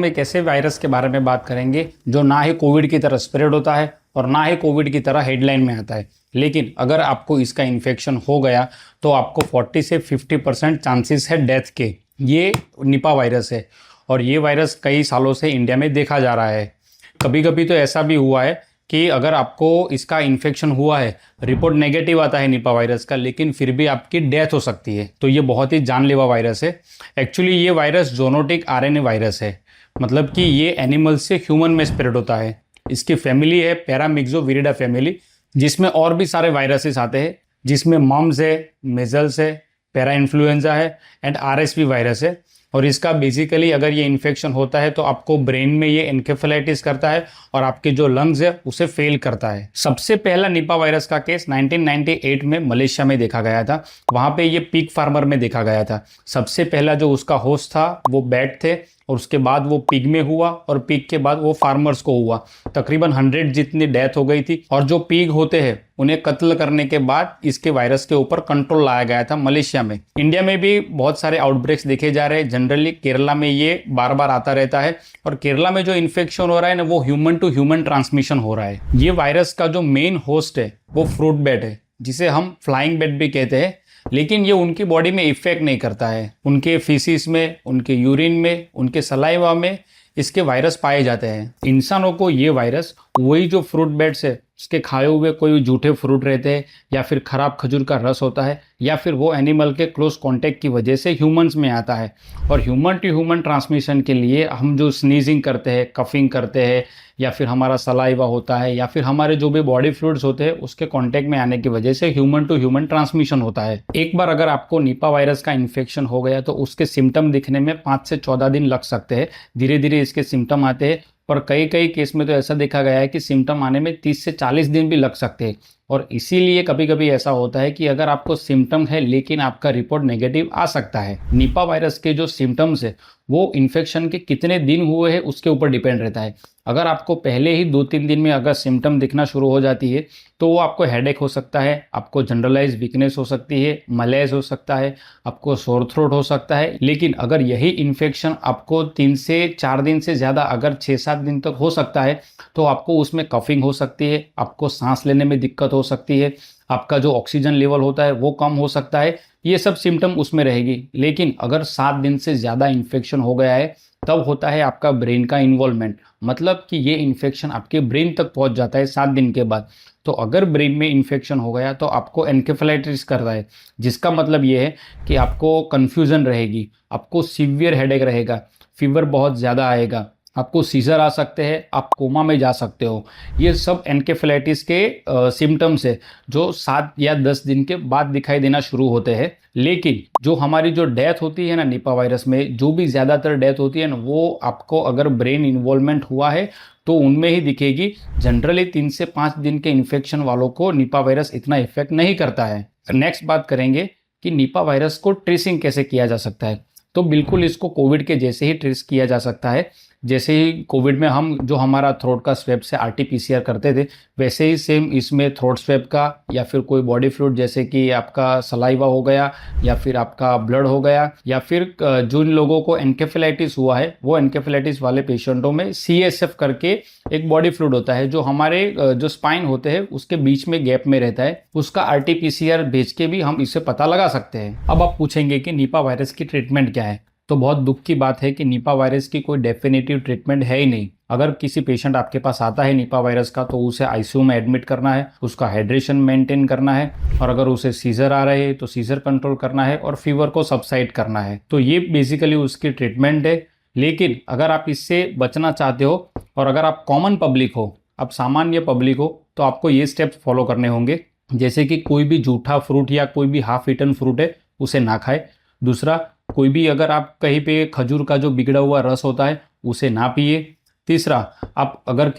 हम एक ऐसे वायरस के बारे में बात करेंगे जो ना ही कोविड की तरह स्प्रेड होता है और ना ही कोविड की तरह हेडलाइन में आता है। लेकिन अगर आपको इसका इन्फेक्शन हो गया तो आपको 40 से 50% चांसेस है डेथ के। ये निपा वायरस है और ये वायरस कई सालों से इंडिया में देखा जा रहा है। कभी कभी तो ऐसा भी हुआ है कि अगर आपको इसका इन्फेक्शन हुआ है, रिपोर्ट नेगेटिव आता है निपा वायरस का, लेकिन फिर भी आपकी डेथ हो सकती है। तो ये बहुत ही जानलेवा वायरस है। एक्चुअली ये वायरस ज़ूनोटिक आरएनए वायरस है, मतलब कि ये एनिमल से ह्यूमन में स्प्रेड होता है। इसकी फैमिली है पैरामिक्सोविरिडा फैमिली, जिसमें और भी सारे वायरसेस आते हैं, जिसमें मम्स है, मेजल्स है, पैरा इन्फ्लुएंजा है एंड आरएसवी वायरस है। और इसका बेसिकली अगर ये इन्फेक्शन होता है तो आपको ब्रेन में ये एन्केफेलाइटिस करता है और आपके जो लंग्स है उसे फेल करता है। सबसे पहला निपा वायरस का केस 1998 में मलेशिया में देखा गया था। वहाँ पे ये पिग फार्मर में देखा गया था। सबसे पहला जो उसका होस्ट था वो बैट थे और उसके बाद वो पिग में हुआ और पिग के बाद वो फार्मर्स को हुआ। तकरीबन 100 जितनी डेथ हो गई थी। और जो पिग होते हैं उन्हें कत्ल करने के बाद इसके वायरस के ऊपर कंट्रोल लाया गया था मलेशिया में। इंडिया में भी बहुत सारे आउटब्रेक्स देखे जा रहे हैं। जनरली केरला में ये बार बार आता रहता है और केरला में जो इन्फेक्शन हो रहा है ना, वो ह्यूमन टू ह्यूमन ट्रांसमिशन हो रहा है। ये वायरस का जो मेन होस्ट है वो फ्रूट बैट है, जिसे हम फ्लाइंग बैट भी कहते हैं। लेकिन ये उनकी बॉडी में इफेक्ट नहीं करता है। उनके फीसिस में, उनके यूरिन में, उनके सलाइवा में इसके वायरस पाए जाते हैं। इंसानों को ये वायरस वही जो फ्रूट बैट्स है उसके खाए हुए कोई जूठे फ्रूट रहते हैं या फिर खराब खजूर का रस होता है या फिर वो एनिमल के क्लोज कांटेक्ट की वजह से ह्यूमंस में आता है। और ह्यूमन टू ह्यूमन ट्रांसमिशन के लिए हम जो स्नीजिंग करते हैं, कफिंग करते हैं या फिर हमारा सलाइवा होता है या फिर हमारे जो भी बॉडी फ्लूइड्स होते हैं उसके कांटेक्ट में आने की वजह से ह्यूमन टू ह्यूमन ट्रांसमिशन होता है। एक बार अगर आपको निपा वायरस का इन्फेक्शन हो गया तो उसके सिम्टम दिखने में 5 से 14 दिन लग सकते हैं। धीरे धीरे इसके सिम्टम आते हैं और कई केस में तो ऐसा देखा गया है कि सिम्टम आने में 30 से 40 दिन भी लग सकते हैं। और इसीलिए कभी कभी ऐसा होता है कि अगर आपको सिम्टम है लेकिन आपका रिपोर्ट नेगेटिव आ सकता है। निपा वायरस के जो सिम्टम्स है वो इन्फेक्शन के कितने दिन हुए हैं उसके ऊपर डिपेंड रहता है। अगर आपको पहले ही 2-3 दिन में अगर सिम्टम दिखना शुरू हो जाती है तो वो आपको हेडेक हो सकता है, आपको जनरलाइज वीकनेस हो सकती है, मलेज हो सकता है, आपको सोर थ्रोट हो सकता है। लेकिन अगर यही इन्फेक्शन आपको 3 से 4 दिन से ज़्यादा अगर 6-7 दिन तक हो सकता है तो आपको उसमें कफिंग हो सकती है, आपको सांस लेने में दिक्कत हो सकती है, आपका जो ऑक्सीजन लेवल होता है वो कम हो सकता है। ये सब सिम्टम उसमें रहेगी। लेकिन अगर 7 दिन से ज़्यादा इन्फेक्शन हो गया है तब होता है आपका ब्रेन का इन्वॉल्वमेंट, मतलब कि ये इन्फेक्शन आपके ब्रेन तक पहुंच जाता है 7 दिन के बाद। तो अगर ब्रेन में इन्फेक्शन हो गया तो आपको एन्केफेलाइटिस कर रहा है, जिसका मतलब ये है कि आपको कन्फ्यूज़न रहेगी, आपको सीवियर हेडेक रहेगा, फीवर बहुत ज़्यादा आएगा, आपको सीजर आ सकते हैं, आप कोमा में जा सकते हो। ये सब एन्केफेलाइटिस के सिम्टम्स है जो 7 या 10 दिन के बाद दिखाई देना शुरू होते हैं। लेकिन जो हमारी जो डेथ होती है ना निपा वायरस में, जो भी ज़्यादातर डेथ होती है ना, वो आपको अगर ब्रेन इन्वॉल्वमेंट हुआ है तो उनमें ही दिखेगी। जनरली 3 से 5 दिन के इन्फेक्शन वालों को निपा वायरस इतना इफेक्ट नहीं करता है। नेक्स्ट बात करेंगे कि निपा वायरस को ट्रेसिंग कैसे किया जा सकता है। तो बिल्कुल इसको कोविड के जैसे ही ट्रेस किया जा सकता है। जैसे ही कोविड में हम जो हमारा थ्रोट का स्वैब से RT-PCR करते थे, वैसे ही सेम इसमें थ्रोट स्वैब का या फिर कोई बॉडी फ्लूइड जैसे कि आपका सलाइवा हो गया या फिर आपका ब्लड हो गया या फिर जिन लोगों को एन्केफेलाइटिस हुआ है वो एन्केफेलाइटिस वाले पेशेंटों में CSF करके एक बॉडी फ्लूइड होता है जो हमारे जो स्पाइन होते हैं उसके बीच में गैप में रहता है। उसका RT-PCR भेज के भी हम इसे पता लगा सकते हैं। अब आप पूछेंगे कि निपा वायरस की ट्रीटमेंट क्या है। तो बहुत दुख की बात है कि निपा वायरस की कोई डेफिनेटिव ट्रीटमेंट है ही नहीं। अगर किसी पेशेंट आपके पास आता है निपा वायरस का तो उसे ICU में एडमिट करना है, उसका हाइड्रेशन मेंटेन करना है और अगर उसे सीजर आ रहे हैं तो सीजर कंट्रोल करना है और फीवर को सबसाइड करना है। तो ये बेसिकली उसकी ट्रीटमेंट है। लेकिन अगर आप इससे बचना चाहते हो और अगर आप कॉमन पब्लिक हो, आप सामान्य पब्लिक हो, तो आपको ये स्टेप्स फॉलो करने होंगे। जैसे कि कोई भी जूठा फ्रूट या कोई भी हाफ ईटन फ्रूट है उसे ना खाए। दूसरा, कोई भी अगर आप कहीं पे खजूर का जो बिगड़ा हुआ रस होता है उसे ना पिए। तीसरा, आप अगर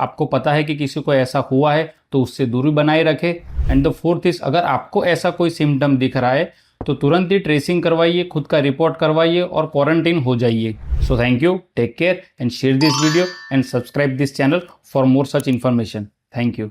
आपको पता है कि किसी को ऐसा हुआ है तो उससे दूरी बनाए रखें। एंड द फोर्थ इज, अगर आपको ऐसा कोई सिम्टम दिख रहा है तो तुरंत ही ट्रेसिंग करवाइए, खुद का रिपोर्ट करवाइए और क्वारंटाइन हो जाइए। So thank you, take care and share this video and subscribe this channel for more such information. Thank you.